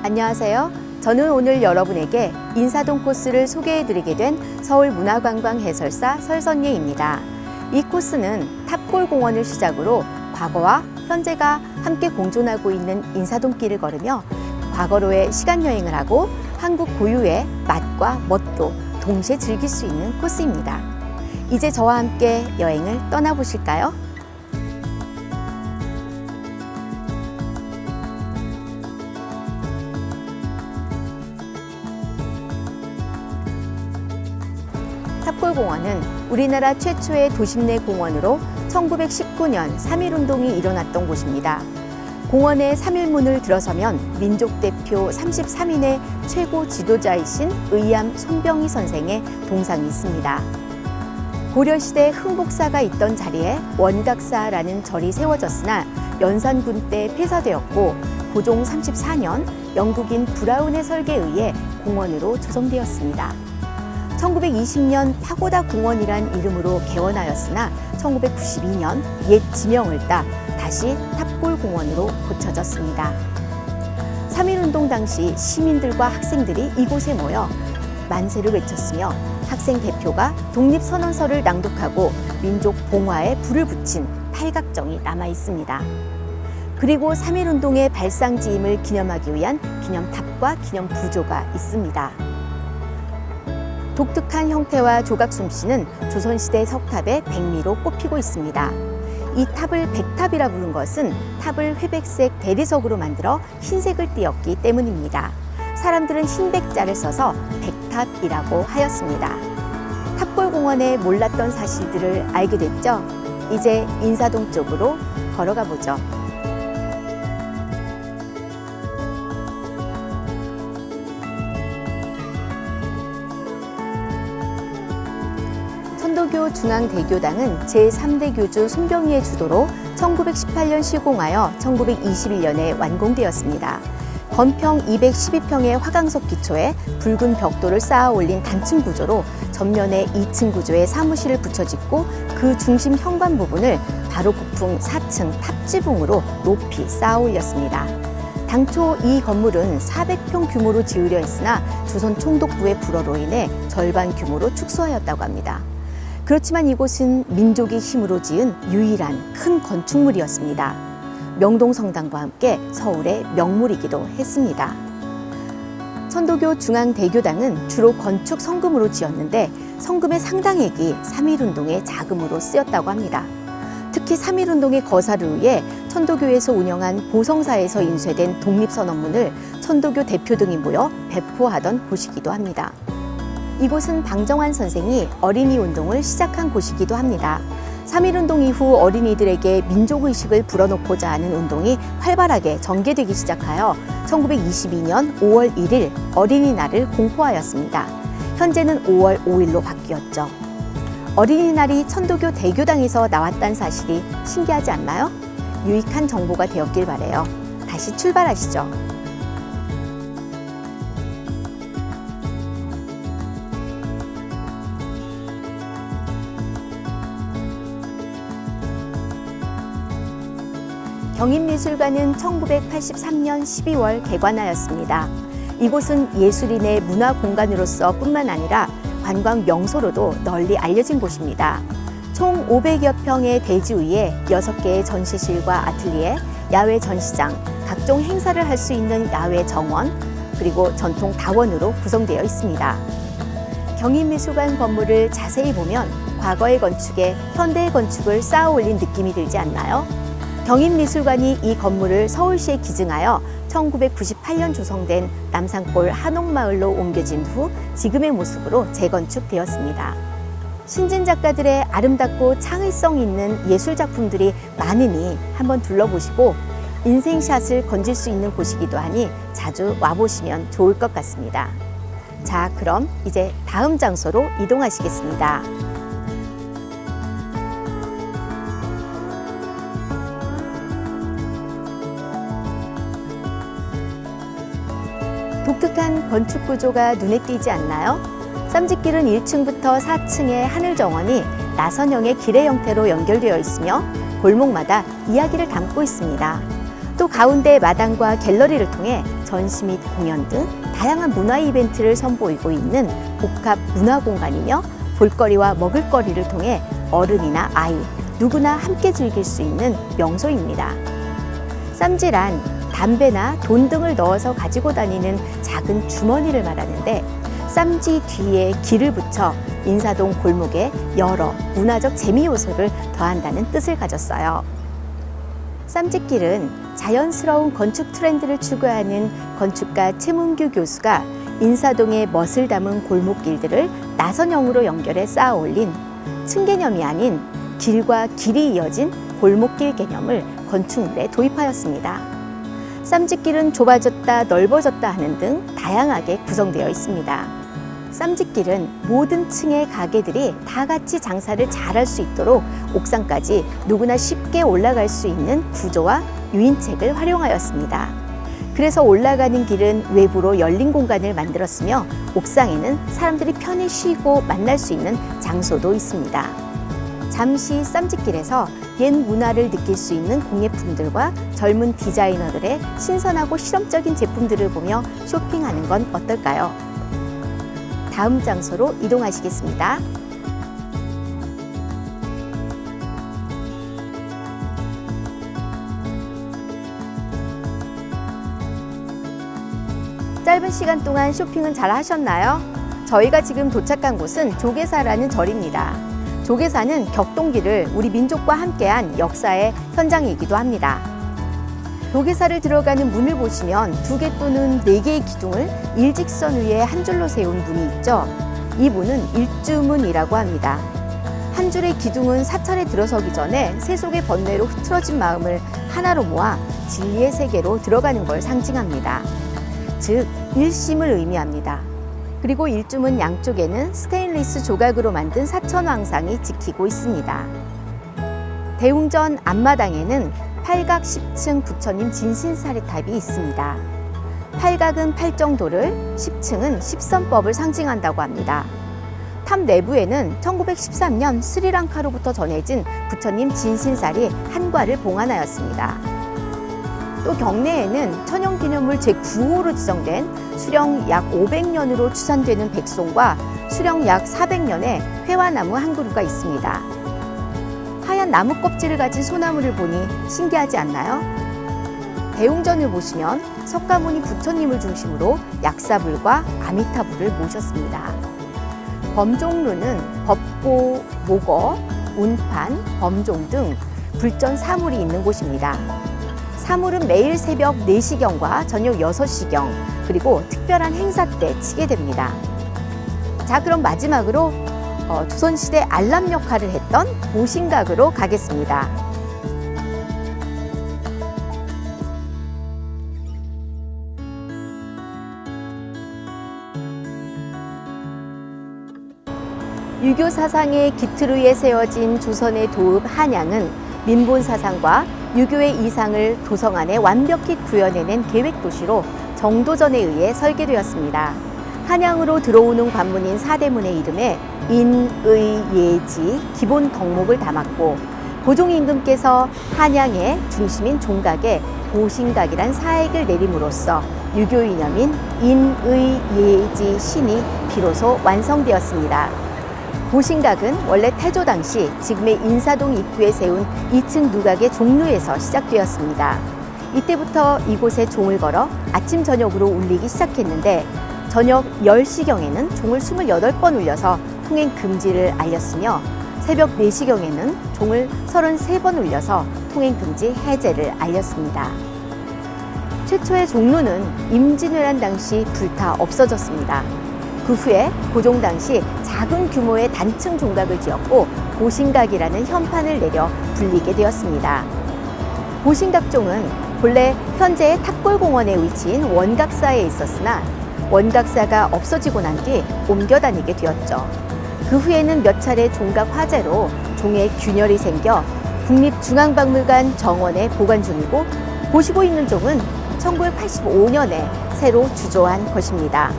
안녕하세요. 저는 오늘 여러분에게 인사동 코스를 소개해드리게 된 서울문화관광해설사 설선예입니다. 이 코스는 탑골공원을 시작으로 과거와 현재가 함께 공존하고 있는 인사동길을 걸으며 과거로의 시간여행을 하고 한국 고유의 맛과 멋도 동시에 즐길 수 있는 코스입니다. 이제 저와 함께 여행을 떠나보실까요? 탑골공원은 우리나라 최초의 도심 내 공원으로 1919년 3.1운동이 일어났던 곳입니다. 공원의 3.1문을 들어서면 민족 대표 33인의 최고 지도자이신 의암 손병희 선생의 동상이 있습니다. 고려시대 흥복사가 있던 자리에 원각사라는 절이 세워졌으나 연산군 때 폐사되었고 고종 34년 영국인 브라운의 설계에 의해 공원으로 조성되었습니다. 1920년 파고다 공원이란 이름으로 개원하였으나 1992년 옛 지명을 따 다시 탑골공원으로 고쳐졌습니다. 3.1운동 당시 시민들과 학생들이 이곳에 모여 만세를 외쳤으며 학생 대표가 독립선언서를 낭독하고 민족 봉화에 불을 붙인 팔각정이 남아 있습니다. 그리고 3.1운동의 발상지임을 기념하기 위한 기념탑과 기념부조가 있습니다. 독특한 형태와 조각 솜씨는 조선시대 석탑의 백미로 꼽히고 있습니다. 이 탑을 백탑이라 부른 것은 탑을 회백색 대리석으로 만들어 흰색을 띄었기 때문입니다. 사람들은 흰백자를 써서 백탑이라고 하였습니다. 탑골공원에 몰랐던 사실들을 알게 됐죠? 이제 인사동 쪽으로 걸어가 보죠. 천도교 중앙대교당은 제3대 교주 손병희의 주도로 1918년 시공하여 1921년에 완공되었습니다. 건평 212평의 화강석 기초에 붉은 벽돌을 쌓아 올린 단층 구조로 전면에 2층 구조의 사무실을 붙여짓고 그 중심 현관 부분을 바로 고풍 4층 탑지붕으로 높이 쌓아 올렸습니다. 당초 이 건물은 400평 규모로 지으려 했으나 조선 총독부의 불허로 인해 절반 규모로 축소하였다고 합니다. 그렇지만 이곳은 민족의 힘으로 지은 유일한 큰 건축물이었습니다. 명동성당과 함께 서울의 명물이기도 했습니다. 천도교 중앙대교당은 주로 건축 성금으로 지었는데 성금의 상당액이 3.1운동의 자금으로 쓰였다고 합니다. 특히 3.1운동의 거사를 위해 천도교에서 운영한 보성사에서 인쇄된 독립선언문을 천도교 대표 등이 모여 배포하던 곳이기도 합니다. 이곳은 방정환 선생이 어린이 운동을 시작한 곳이기도 합니다. 3.1운동 이후 어린이들에게 민족의식을 불어넣고자 하는 운동이 활발하게 전개되기 시작하여 1922년 5월 1일 어린이날을 공포하였습니다. 현재는 5월 5일로 바뀌었죠. 어린이날이 천도교 대교당에서 나왔다는 사실이 신기하지 않나요? 유익한 정보가 되었길 바라요. 다시 출발하시죠. 경인미술관은 1983년 12월 개관하였습니다. 이곳은 예술인의 문화 공간으로서 뿐만 아니라 관광 명소로도 널리 알려진 곳입니다. 총 500여 평의 대지 위에 6개의 전시실과 아틀리에, 야외 전시장, 각종 행사를 할 수 있는 야외 정원, 그리고 전통 다원으로 구성되어 있습니다. 경인미술관 건물을 자세히 보면 과거의 건축에 현대의 건축을 쌓아 올린 느낌이 들지 않나요? 경인미술관이 이 건물을 서울시에 기증하여 1998년 조성된 남산골 한옥마을로 옮겨진 후 지금의 모습으로 재건축되었습니다. 신진 작가들의 아름답고 창의성 있는 예술작품들이 많으니 한번 둘러보시고 인생샷을 건질 수 있는 곳이기도 하니 자주 와보시면 좋을 것 같습니다. 자, 그럼 이제 다음 장소로 이동하시겠습니다. 독특한 건축 구조가 눈에 띄지 않나요? 쌈짓길은 1층부터 4층의 하늘 정원이 나선형의 길의 형태로 연결되어 있으며 골목마다 이야기를 담고 있습니다. 또 가운데 마당과 갤러리를 통해 전시 및 공연 등 다양한 문화 이벤트를 선보이고 있는 복합 문화 공간이며 볼거리와 먹을거리를 통해 어른이나 아이, 누구나 함께 즐길 수 있는 명소입니다. 쌈지란 담배나 돈 등을 넣어서 가지고 다니는 작은 주머니를 말하는데 쌈지 뒤에 길을 붙여 인사동 골목에 여러 문화적 재미 요소를 더한다는 뜻을 가졌어요. 쌈지길은 자연스러운 건축 트렌드를 추구하는 건축가 최문규 교수가 인사동의 멋을 담은 골목길들을 나선형으로 연결해 쌓아 올린 층 개념이 아닌 길과 길이 이어진 골목길 개념을 건축물에 도입하였습니다. 쌈지길은 좁아졌다 넓어졌다 하는 등 다양하게 구성되어 있습니다. 쌈지길은 모든 층의 가게들이 다 같이 장사를 잘할 수 있도록 옥상까지 누구나 쉽게 올라갈 수 있는 구조와 유인책을 활용하였습니다. 그래서 올라가는 길은 외부로 열린 공간을 만들었으며 옥상에는 사람들이 편히 쉬고 만날 수 있는 장소도 있습니다. 잠시 쌈지길에서 옛 문화를 느낄 수 있는 공예품들과 젊은 디자이너들의 신선하고 실험적인 제품들을 보며 쇼핑하는 건 어떨까요? 다음 장소로 이동하시겠습니다. 짧은 시간 동안 쇼핑은 잘 하셨나요? 저희가 지금 도착한 곳은 조계사라는 절입니다. 조계사는 격동기를 우리 민족과 함께한 역사의 현장이기도 합니다. 조계사를 들어가는 문을 보시면 2개 또는 4개의 기둥을 일직선 위에 한 줄로 세운 문이 있죠. 이 문은 일주문이라고 합니다. 한 줄의 기둥은 사찰에 들어서기 전에 세속의 번뇌로 흐트러진 마음을 하나로 모아 진리의 세계로 들어가는 걸 상징합니다. 즉, 일심을 의미합니다. 그리고 일주문 양쪽에는 스테인리스 조각으로 만든 사천왕상이 지키고 있습니다. 대웅전 앞마당에는 팔각 10층 부처님 진신사리탑이 있습니다. 팔각은 팔정도를, 10층은 십선법을 상징한다고 합니다. 탑 내부에는 1913년 스리랑카로부터 전해진 부처님 진신살이 한과를 봉안하였습니다. 또 경내에는 천연기념물 제9호로 지정된 수령 약 500년으로 추산되는 백송과 수령 약 400년의 회화나무 한 그루가 있습니다. 하얀 나무 껍질을 가진 소나무를 보니 신기하지 않나요? 대웅전을 보시면 석가모니 부처님을 중심으로 약사불과 아미타불을 모셨습니다. 범종루는 법고, 목어, 운판, 범종 등 불전 사물이 있는 곳입니다. 사물은 매일 새벽 4시경과 저녁 6시경, 그리고 특별한 행사 때 치게 됩니다. 자, 그럼 마지막으로 조선시대 알람 역할을 했던 보신각으로 가겠습니다. 유교 사상의 기틀 위에 세워진 조선의 도읍 한양은 민본 사상과 유교의 이상을 도성 안에 완벽히 구현해낸 계획도시로 정도전에 의해 설계되었습니다. 한양으로 들어오는 관문인 사대문의 이름에 인, 의, 예지, 기본 덕목을 담았고 고종 임금께서 한양의 중심인 종각에 보신각이란 사액을 내림으로써 유교 이념인 인, 의, 예지, 신이 비로소 완성되었습니다. 보신각은 원래 태조 당시 지금의 인사동 입구에 세운 2층 누각의 종루에서 시작되었습니다. 이때부터 이곳에 종을 걸어 아침 저녁으로 울리기 시작했는데 저녁 10시경에는 종을 28번 울려서 통행 금지를 알렸으며 새벽 4시경에는 종을 33번 울려서 통행 금지 해제를 알렸습니다. 최초의 종루는 임진왜란 당시 불타 없어졌습니다. 그 후에 고종 당시 작은 규모의 단층 종각을 지었고 보신각이라는 현판을 내려 불리게 되었습니다. 보신각종은 본래 현재의 탑골공원에 위치인 원각사에 있었으나 원각사가 없어지고 난 뒤 옮겨 다니게 되었죠. 그 후에는 몇 차례 종각 화재로 종에 균열이 생겨 국립중앙박물관 정원에 보관 중이고 보시고 있는 종은 1985년에 새로 주조한 것입니다.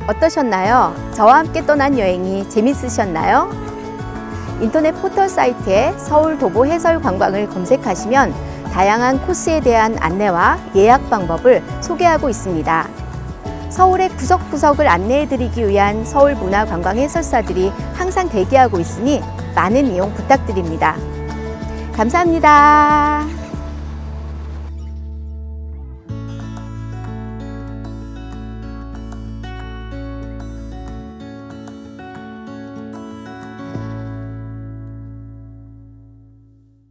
어떠셨나요? 저와 함께 떠난 여행이 재밌으셨나요? 인터넷 포털 사이트에 서울 도보 해설 관광을 검색하시면 다양한 코스에 대한 안내와 예약 방법을 소개하고 있습니다. 서울의 구석구석을 안내해드리기 위한 서울문화관광 해설사들이 항상 대기하고 있으니 많은 이용 부탁드립니다. 감사합니다.